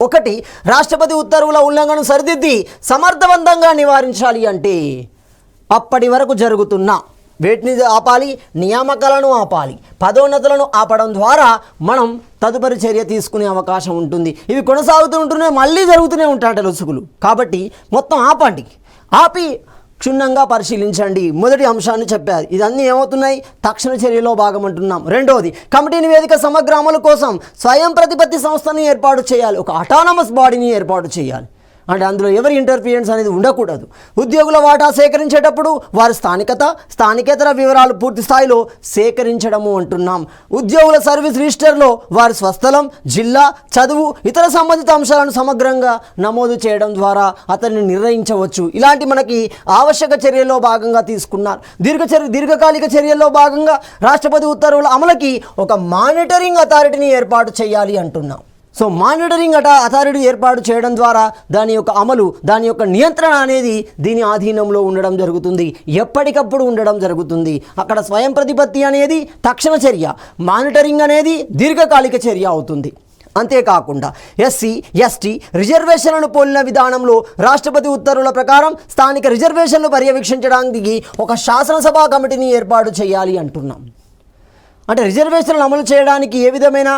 ఒకటి, రాష్ట్రపతి ఉత్తర్వుల ఉల్లంఘనను సరిదిద్ది సమర్థవంతంగా నివారించాలి అంటే అప్పటి వరకు జరుగుతున్న వేటిని ఆపాలి, నియామకాలను ఆపాలి, పదోన్నతులను ఆపడం ద్వారా మనం తదుపరి చర్య తీసుకునే అవకాశం ఉంటుంది. ఇవి కొనసాగుతూ ఉంటూనే మళ్ళీ జరుగుతూనే ఉంటాయి లొసుగులు. కాబట్టి మొత్తం ఆపండి, ఆపి క్షుణ్ణంగా పరిశీలించండి. మొదటి అంశాన్ని చెప్పారు. ఇదన్నీ ఏమవుతున్నాయి, తక్షణ చర్యలో భాగం అంటున్నాం. రెండవది, కమిటీ నివేదిక సమగ్ర అమలు కోసం స్వయం ప్రతిపత్తి సంస్థని ఏర్పాటు చేయాలి. ఒక అటానమస్ బాడీని ఏర్పాటు చేయాలి. అంటే అందులో ఎవరి ఇంటర్ఫియరెన్స్ అనేది ఉండకూడదు. ఉద్యోగుల వాటా సేకరించేటప్పుడు వారి స్థానికేతర వివరాలు పూర్తి స్థాయిలో సేకరించడము అంటున్నాం. ఉద్యోగుల సర్వీస్ రిజిస్టర్లో వారి స్వస్థలం, జిల్లా, చదువు, ఇతర సంబంధిత అంశాలను సమగ్రంగా నమోదు చేయడం ద్వారా అతన్ని నిర్ణయించవచ్చు. ఇలాంటి మనకి ఆవశ్యక చర్యల్లో భాగంగా తీసుకున్నారు. దీర్ఘకాలిక చర్యల్లో భాగంగా రాష్ట్రపతి ఉత్తర్వుల అమలుకి ఒక మానిటరింగ్ అథారిటీని ఏర్పాటు చేయాలి అంటున్నాం. సో మానిటరింగ్ అథారిటీ ఏర్పాటు చేయడం ద్వారా దాని యొక్క అమలు, దాని యొక్క నియంత్రణ అనేది దీని ఆధీనంలో ఉండడం జరుగుతుంది, ఎప్పటికప్పుడు ఉండడం జరుగుతుంది. అక్కడ స్వయం ప్రతిపత్తి అనేది తక్షణ చర్య, మానిటరింగ్ అనేది దీర్ఘకాలిక చర్య అవుతుంది. అంతేకాకుండా ఎస్సీ, ఎస్టీ రిజర్వేషన్లను పోలిన విధానంలో రాష్ట్రపతి ఉత్తర్వుల ప్రకారం స్థానిక రిజర్వేషన్లు పర్యవేక్షించడానికి ఒక శాసనసభ కమిటీని ఏర్పాటు చేయాలి అంటున్నాం. అంటే రిజర్వేషన్లు అమలు చేయడానికి ఏ విధమైన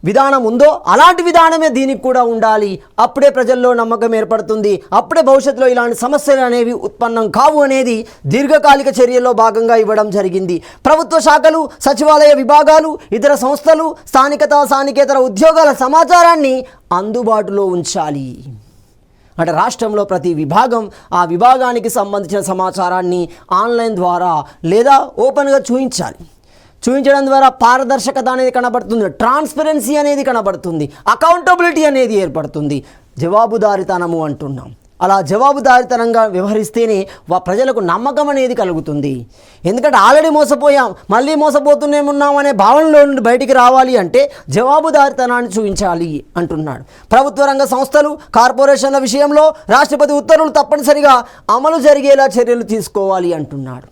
విధానం ఉందో అలాంటి విధానమే దీనికి కూడా ఉండాలి. అప్పుడే ప్రజల్లో నమ్మకం ఏర్పడుతుంది. అప్పుడే భవిష్యత్తులో ఇలాంటి సమస్యలు అనేవి ఉత్పన్నం కావు అనేది దీర్ఘకాలిక చర్యల్లో భాగంగా ఇవ్వడం జరిగింది. ప్రభుత్వ శాఖలు, సచివాలయ విభాగాలు, ఇతర సంస్థలు స్థానికేతర ఉద్యోగాల సమాచారాన్ని అందుబాటులో ఉంచాలి. అంటే రాష్ట్రంలో ప్రతి విభాగం ఆ విభాగానికి సంబంధించిన సమాచారాన్ని ఆన్లైన్ ద్వారా లేదా ఓపెన్గా చూపించడం ద్వారా పారదర్శకత అనేది కనబడుతుంది, ట్రాన్స్పరెన్సీ అనేది కనబడుతుంది, అకౌంటబిలిటీ అనేది ఏర్పడుతుంది, జవాబుదారీతనము అంటున్నాం. అలా జవాబుదారీతనంగా వ్యవహరిస్తేనే ప్రజలకు నమ్మకం అనేది కలుగుతుంది. ఎందుకంటే ఆల్రెడీ మోసపోయాం, మళ్ళీ మోసపోతూనేమున్నాం అనే భావనలో నుండి బయటికి రావాలి అంటే జవాబుదారీతనాన్ని చూపించాలి అంటున్నాడు. ప్రభుత్వ రంగ సంస్థలు, కార్పొరేషన్ల విషయంలో రాష్ట్రపతి ఉత్తర్వులు తప్పనిసరిగా అమలు జరిగేలా చర్యలు తీసుకోవాలి అంటున్నాడు.